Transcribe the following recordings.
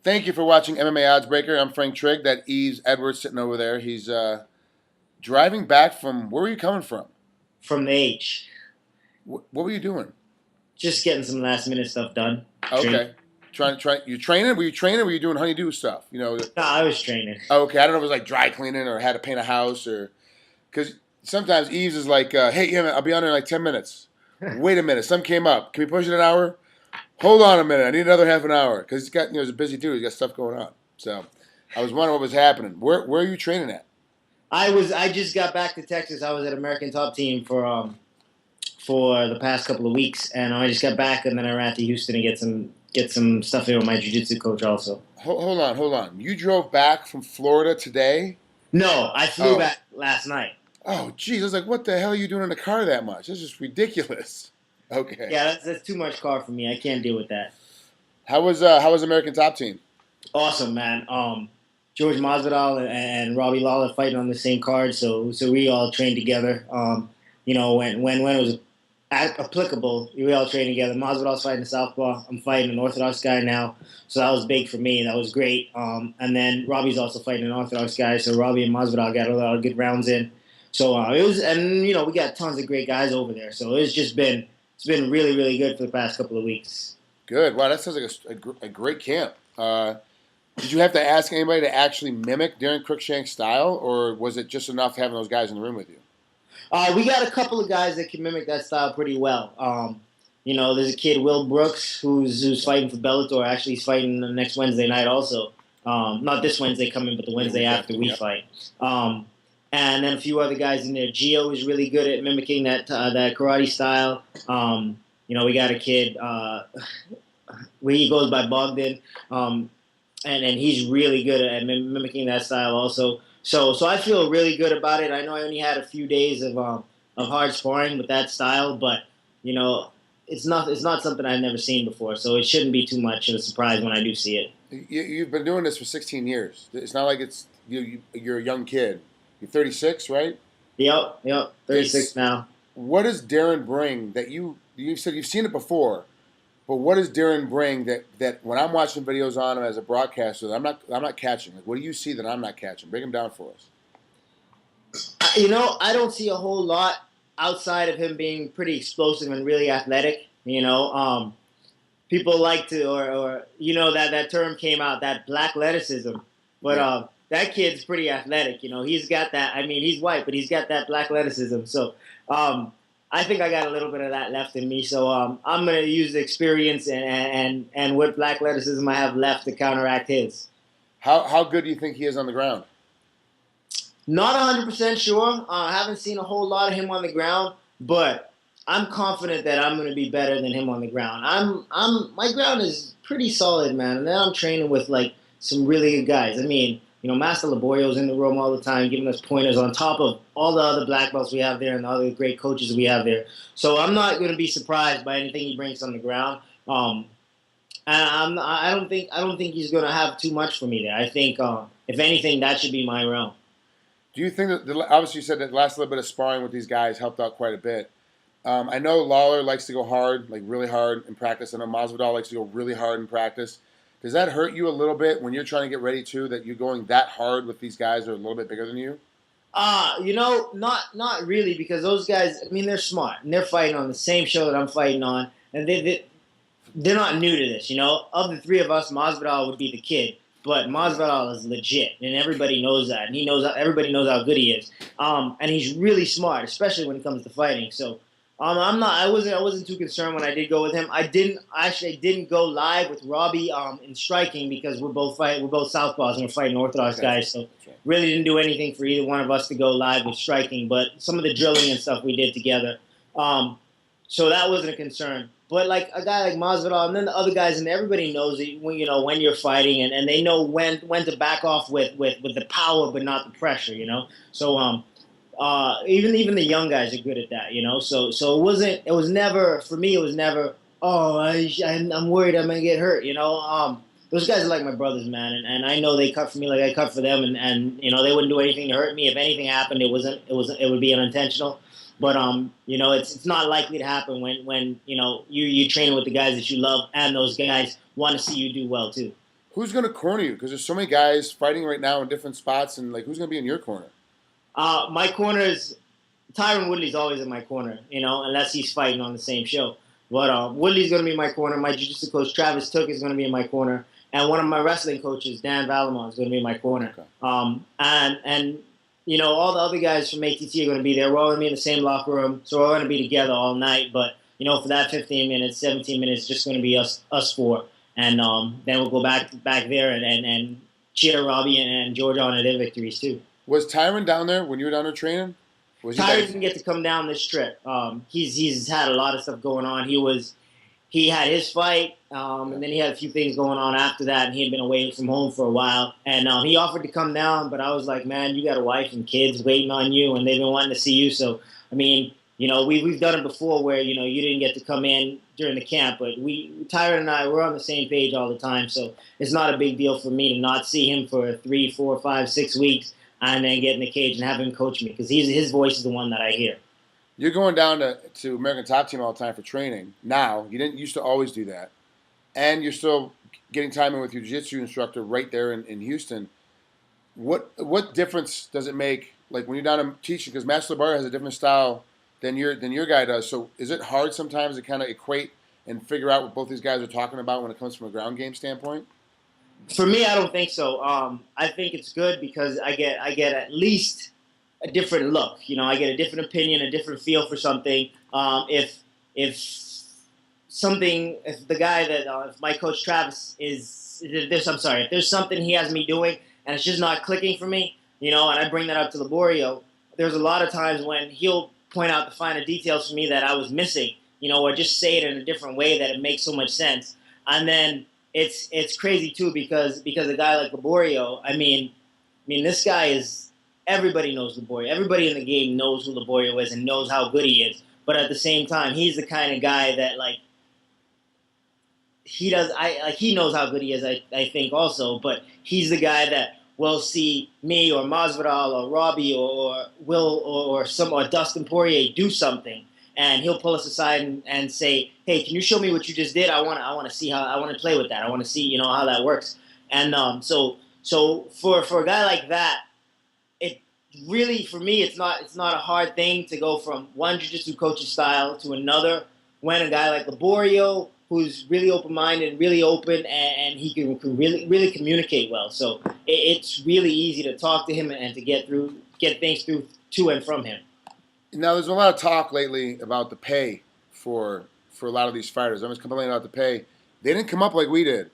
Thank you for watching MMA Oddsbreaker. I'm Frank Trigg. That Yves Edwards sitting over there. He's driving back from. Where were you coming from? From the H. What were you doing? Just getting some last minute stuff done. Train. Okay, trying. You training? Were you training? Were you doing honeydew stuff? No, I was training. Okay, I don't know if it was like dry cleaning or had to paint a house or because sometimes Yves is like, hey, yeah, man, I'll be on there in like 10 minutes. Wait a minute, something came up. Can we push it an hour? Hold on a minute. I need another half an hour because he's got he's a busy dude. He's got stuff going on. So I was wondering what was happening. Where are you training at? I just got back to Texas. I was at American Top Team for the past couple of weeks, and I just got back, and then I ran to Houston to get some stuff in with my jiu-jitsu coach also. Hold on. You drove back from Florida today? No, I flew Oh, back last night. oh, geez. I was like, what the hell are you doing in the car that much? This is ridiculous. Okay. Yeah, that's too much car for me. I can't deal with that. How was American Top Team? Awesome, man. George Masvidal and Robbie Lawler fighting on the same card, so we all trained together. When it was applicable, we all trained together. Masvidal's fighting a southpaw. I'm fighting an orthodox guy now, so that was big for me. That was great. And then Robbie's also fighting an orthodox guy, so Robbie and Masvidal got a lot of good rounds in. So it was, and we got tons of great guys over there. So it's been really really good for the past couple of weeks. Good. Wow, that sounds like a great camp. Did you have to ask anybody to actually mimic Darren Cruikshank's style, or was it just enough having those guys in the room with you? We got a couple of guys that can mimic that style pretty well. There's a kid, Will Brooks, who's fighting for Bellator. Actually, he's fighting the next Wednesday night also. Not this Wednesday coming, but the Wednesday after we fight. And then a few other guys in there. Gio is really good at mimicking that karate style. We got a kid, where he goes by Bogdan, and he's really good at mimicking that style also. So I feel really good about it. I know I only had a few days of hard sparring with that style, but it's not something I've never seen before. So it shouldn't be too much of a surprise when I do see it. You've been doing this for 16 years. It's not like you're a young kid. You're 36, right? Yep. 36 now. What does Darren bring that you said you've seen it before? But what does Darren bring that when I'm watching videos on him as a broadcaster, that I'm not catching? Like, what do you see that I'm not catching? Break him down for us. I don't see a whole lot outside of him being pretty explosive and really athletic. People like to, or that term came out, that black athleticism. But Yeah. that kid's pretty athletic. He's got that. I mean, he's white, but he's got that black athleticism. So I think I got a little bit of that left in me. So I'm going to use the experience and what black athleticism I have left to counteract his. How good do you think he is on the ground? Not 100% sure. I haven't seen a whole lot of him on the ground, but I'm confident that I'm going to be better than him on the ground. My ground is pretty solid, man. And then I'm training with like some really good guys. I mean, Master Laborio's in the room all the time, giving us pointers on top of all the other black belts we have there and the other great coaches we have there. So I'm not going to be surprised by anything he brings on the ground. And I don't think he's going to have too much for me there. I think if anything, that should be my realm. Do you think that obviously you said that last little bit of sparring with these guys helped out quite a bit? I know Lawler likes to go hard, like really hard in practice. I know Masvidal likes to go really hard in practice. Does that hurt you a little bit when you're trying to get ready too, that you're going that hard with these guys that are a little bit bigger than you? Not really, because those guys, I mean, they're smart and they're fighting on the same show that I'm fighting on, and they're not new to this. Of the three of us, Masvidal would be the kid, but Masvidal is legit, and everybody knows that, and everybody knows how good he is. And he's really smart, especially when it comes to fighting. So I wasn't too concerned when I did go with him. I didn't go live with Robbie in striking because we're both southpaws and we're fighting orthodox guys. So really didn't do anything for either one of us to go live with striking. But some of the drilling and stuff we did together, so that wasn't a concern. But like a guy like Masvidal, and then the other guys, and everybody knows that when you're fighting, and they know when to back off with the power, but not the pressure. So even the young guys are good at that. So it was never for me. It was never, oh, I'm worried I'm gonna get hurt. Those guys are like my brothers, man, and I know they cut for me like I cut for them, and they wouldn't do anything to hurt me. If anything happened, it would be unintentional. But it's not likely to happen when you training with the guys that you love, and those guys want to see you do well too. Who's going to corner you? Because there's so many guys fighting right now in different spots, and like, who's going to be in your corner? My corner is Tyron Woodley's always in my corner, unless he's fighting on the same show. But Woodley's going to be in my corner. My jiu-jitsu coach, Travis Took, is going to be in my corner. And one of my wrestling coaches, Dan Valamon, is going to be in my corner. Okay. And all the other guys from ATT are going to be there. We're all going to be in the same locker room, so we're all going to be together all night. But, for that 15 minutes, 17 minutes, it's just going to be us four. And then we'll go back there and cheer Robbie and George on at their victories, too. Was Tyron down there when you were down there training? Tyron didn't get to come down this trip. He's had a lot of stuff going on. He had his fight, and then he had a few things going on after that, and he had been away from home for a while. And he offered to come down, but I was like, man, you got a wife and kids waiting on you, and they've been wanting to see you. So, I mean, we've done it before where, you didn't get to come in during the camp, but Tyron and I, we're on the same page all the time. So it's not a big deal for me to not see him for 3, 4, 5, 6 weeks and then get in the cage and have him coach me because his voice is the one that I hear. You're going down to American Top Team all the time for training. Now, you didn't used to always do that. And you're still getting time in with your jiu-jitsu instructor right there in Houston. What difference does it make, like when you're down teaching? Because Master Labarre has a different style than your guy does. So is it hard sometimes to kind of equate and figure out what both these guys are talking about when it comes from a ground game standpoint? For me, I don't think so. I think it's good because I get at least a different look. I get a different opinion, a different feel for something. If the guy that if my coach Travis if there's something he has me doing and it's just not clicking for me, and I bring that up to Laborio, there's a lot of times when he'll point out the finer details for me that I was missing, or just say it in a different way that it makes so much sense. And then it's crazy too because a guy like Laborio, I mean this guy is, everybody knows Laborio. Everybody in the game knows who Laborio is and knows how good he is. But at the same time, he's the kind of guy that he knows how good he is. I think also, but he's the guy that will see me or Masvidal or Robbie or Will or Dustin Poirier do something, and he'll pull us aside and say, "Hey, can you show me what you just did? I want to see how, I want to play with that. I want to see how that works." And so for a guy like that, it really, for me, it's not a hard thing to go from one jiu-jitsu coach's style to another. When a guy like Laborio, who's really open-minded, really open, and he can really communicate well. So it's really easy to talk to him and to get things through to and from him. Now, there's a lot of talk lately about the pay for a lot of these fighters. Everyone's complaining about the pay. They didn't come up like we did.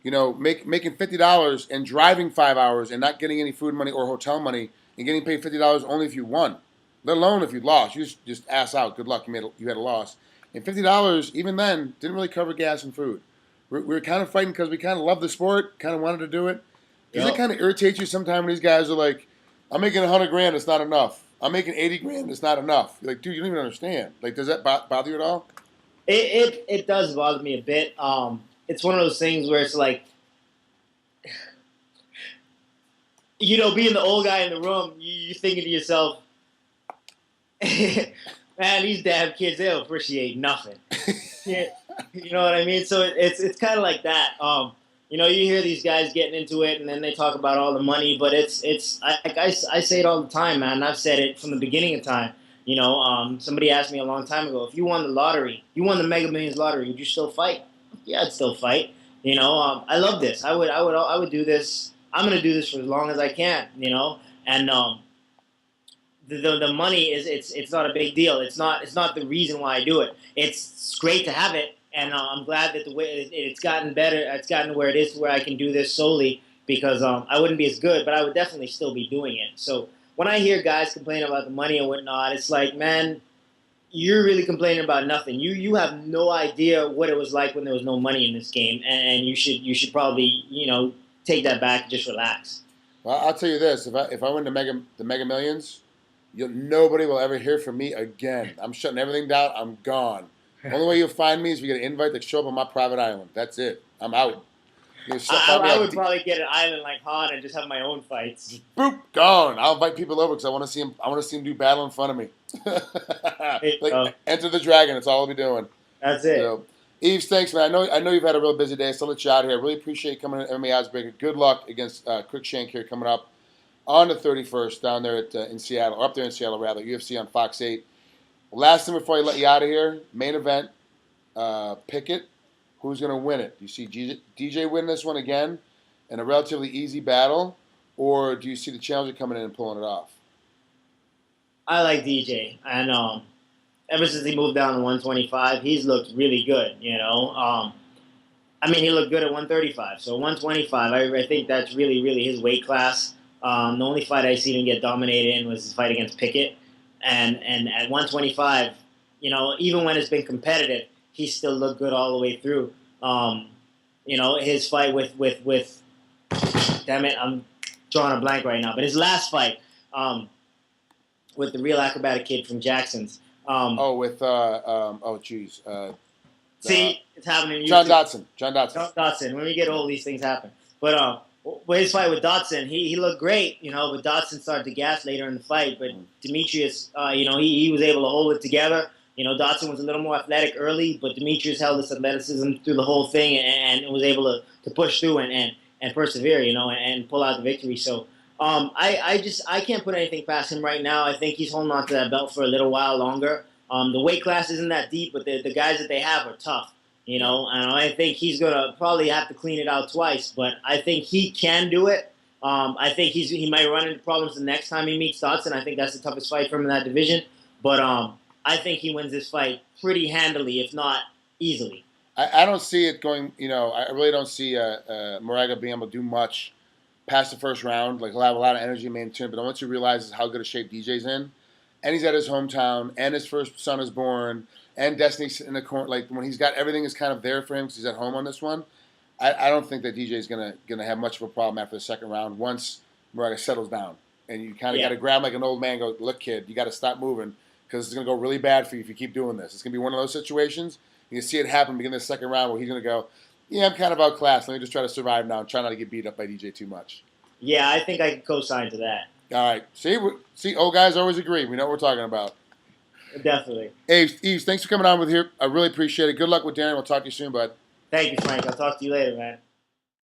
Making $50 and driving 5 hours and not getting any food money or hotel money and getting paid $50 only if you won, let alone if you lost. You just ass out. Good luck. You had a loss. And $50, even then, didn't really cover gas and food. We were kind of fighting because we kind of love the sport, kind of wanted to do it. Does it kind of irritate you sometimes when these guys are like, I'm making $100,000, it's not enough. I'm making $80,000, it's not enough. You're like, dude, you don't even understand. Like, does that bother you at all? It does bother me a bit. It's one of those things where it's like, being the old guy in the room, you're thinking to yourself, man, these damn kids, they'll appreciate nothing. Yeah, you know what I mean? So it's kind of like that. You hear these guys getting into it, and then they talk about all the money, but I say it all the time, man. And I've said it from the beginning of time. Somebody asked me a long time ago, if you won the lottery, you won the Mega Millions lottery, would you still fight? Yeah, I'd still fight. I love this. I would do this. I'm going to do this for as long as I can. And the money it's not a big deal. It's not the reason why I do it. It's great to have it, and I'm glad that the way it's gotten better. It's gotten to where it is, where I can do this solely because I wouldn't be as good, but I would definitely still be doing it. So when I hear guys complain about the money and whatnot, it's like, man, you're really complaining about nothing. You have no idea what it was like when there was no money in this game, and you should probably take that back and just relax. Well, I'll tell you this: if I win the Mega Millions, nobody will ever hear from me again. I'm shutting everything down. I'm gone. Only way you'll find me is if you get an invite to show up on my private island. That's it. I'm out. I would probably get an island like Han and just have my own fights. Just boop, gone. I'll invite people over because I want to see him. I want to see him do battle in front of me. Enter the Dragon. That's all I'll be doing. That's it. Yves, thanks, man. I know you've had a real busy day, so I'll let you out here. I really appreciate you coming to MMA Icebreaker. Good luck against Quickshank here coming up on the 31st down there in Seattle, or up there in Seattle, rather. UFC on Fox 8. Last thing before I let you out of here, main event, pick it. Who's going to win it? Do you see DJ win this one again in a relatively easy battle, or do you see the challenger coming in and pulling it off? I like DJ, and ever since he moved down to 125, he's looked really good. I mean, he looked good at 135. So 125, I think that's really, really his weight class. The only fight I seen him get dominated in was his fight against Pickett, and at 125, even when it's been competitive, he still looked good all the way through. His fight with damn it, I'm drawing a blank right now, but his last fight with the real acrobatic kid from Jackson's. Geez. See, it's happening. John Dotson. John Dotson. John Dotson. When we get old, these things happen. But with his fight with Dotson, he looked great. But Dotson started to gas later in the fight. But Demetrius, he was able to hold it together. Dotson was a little more athletic early, but Demetrius held his athleticism through the whole thing and was able to push through and persevere, and pull out the victory. So I can't put anything past him right now. I think he's holding on to that belt for a little while longer. The weight class isn't that deep, but the guys that they have are tough, and I think he's going to probably have to clean it out twice, but I think he can do it. I think he might run into problems the next time he meets Dotson. I think that's the toughest fight for him in that division, but I think he wins this fight pretty handily, if not easily. I don't see it going, I really don't see Moraga being able to do much past the first round. Like, he'll have a lot of energy maintained, but once he realizes how good a shape DJ's in, and he's at his hometown, and his first son is born, and Destiny's in the corner. Like, when he's got everything is kind of there for him because he's at home on this one, I don't think that DJ is gonna have much of a problem after the second round once Moraga settles down. And you kind of got to grab him like an old man and go, look, kid, you got to stop moving because it's going to go really bad for you if you keep doing this. It's going to be one of those situations. You can see it happen beginning of the second round where he's going to go, yeah, I'm kind of outclassed. Let me just try to survive now and try not to get beat up by DJ too much. Yeah, I think I can co-sign to that. All right. See, old guys always agree. We know what we're talking about. Definitely. Hey, Yves, thanks for coming on with here. I really appreciate it. Good luck with Darren. We'll talk to you soon, bud. Thank you, Frank. I'll talk to you later, man.